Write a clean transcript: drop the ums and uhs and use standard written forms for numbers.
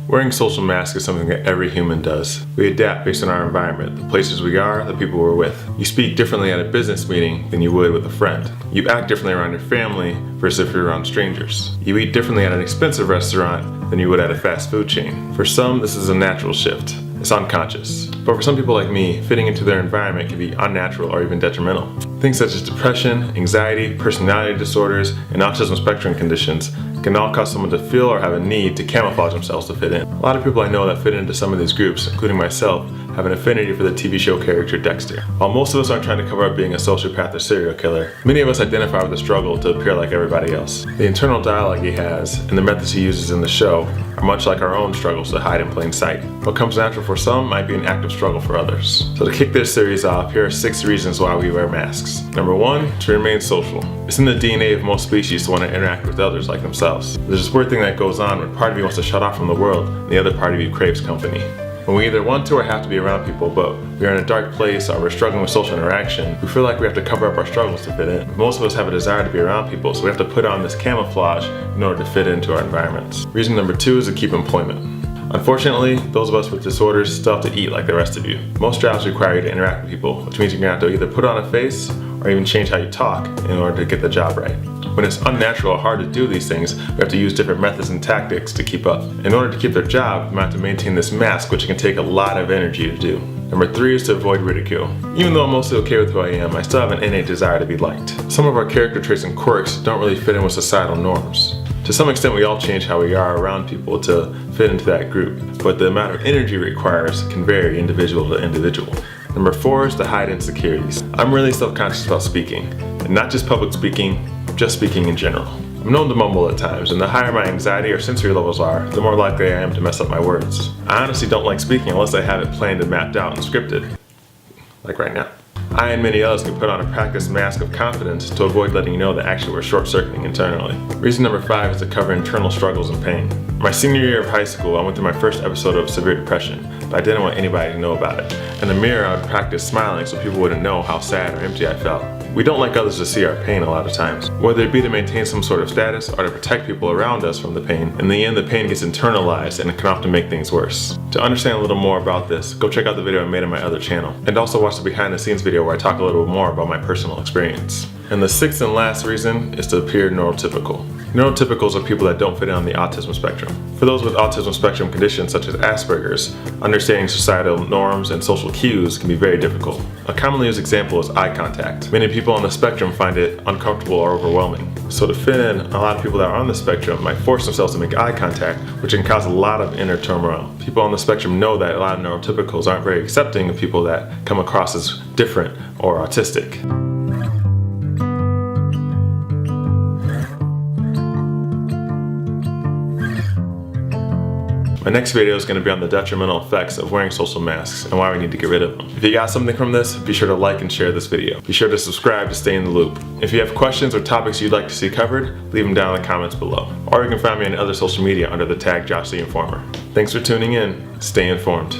Wearing social masks is something that every human does. We adapt based on our environment, the places we are, the people we're with. You speak differently at a business meeting than you would with a friend. You act differently around your family versus if you're around strangers. You eat differently at an expensive restaurant than you would at a fast food chain. For some, this is a natural shift. It's unconscious. But for some people like me, fitting into their environment can be unnatural or even detrimental. Things such as depression, anxiety, personality disorders, and autism spectrum conditions can all cause someone to feel or have a need to camouflage themselves to fit in. A lot of people I know that fit into some of these groups, including myself, have an affinity for the TV show character Dexter. While most of us aren't trying to cover up being a sociopath or serial killer, many of us identify with the struggle to appear like everybody else. The internal dialogue he has and the methods he uses in the show are much like our own struggles to hide in plain sight. What comes natural for some might be an active struggle for others. So to kick this series off, here are 6 reasons why we wear masks. Number 1, to remain social. It's in the DNA of most species to want to interact with others like themselves. There's this weird thing that goes on where part of you wants to shut off from the world and the other part of you craves company. When we either want to or have to be around people, but we are in a dark place or we're struggling with social interaction, we feel like we have to cover up our struggles to fit in. Most of us have a desire to be around people, so we have to put on this camouflage in order to fit into our environments. Reason number 2 is to keep employment. Unfortunately, those of us with disorders still have to eat like the rest of you. Most jobs require you to interact with people, which means you're going to have to either put on a face or even change how you talk in order to get the job right. When it's unnatural or hard to do these things, we have to use different methods and tactics to keep up. In order to keep their job, we might have to maintain this mask, which can take a lot of energy to do. Number 3 is to avoid ridicule. Even though I'm mostly okay with who I am, I still have an innate desire to be liked. Some of our character traits and quirks don't really fit in with societal norms. To some extent, we all change how we are around people to fit into that group, but the amount of energy it requires can vary individual to individual. Number 4 is to hide insecurities. I'm really self-conscious about speaking, and not just public speaking, just speaking in general. I'm known to mumble at times, and the higher my anxiety or sensory levels are, the more likely I am to mess up my words. I honestly don't like speaking unless I have it planned and mapped out and scripted, like right now. I and many others can put on a practiced mask of confidence to avoid letting you know that actually we're short-circuiting internally. Reason number 5 is to cover internal struggles and pain. My senior year of high school, I went through my first episode of severe depression, but I didn't want anybody to know about it. In the mirror, I would practice smiling so people wouldn't know how sad or empty I felt. We don't like others to see our pain a lot of times, whether it be to maintain some sort of status or to protect people around us from the pain. In the end, the pain gets internalized and it can often make things worse. To understand a little more about this, go check out the video I made on my other channel, and also watch the behind the scenes video where I talk a little more about my personal experience. And the 6th and last reason is to appear neurotypical. Neurotypicals are people that don't fit in on the autism spectrum. For those with autism spectrum conditions such as Asperger's, understanding societal norms and social cues can be very difficult. A commonly used example is eye contact. Many people on the spectrum find it uncomfortable or overwhelming. So to fit in, a lot of people that are on the spectrum might force themselves to make eye contact, which can cause a lot of inner turmoil. People on the spectrum know that a lot of neurotypicals aren't very accepting of people that come across as different or autistic. My next video is going to be on the detrimental effects of wearing social masks and why we need to get rid of them. If you got something from this, be sure to like and share this video. Be sure to subscribe to stay in the loop. If you have questions or topics you'd like to see covered, leave them down in the comments below. Or you can find me on other social media under the tag Josh the Informer. Thanks for tuning in. Stay informed.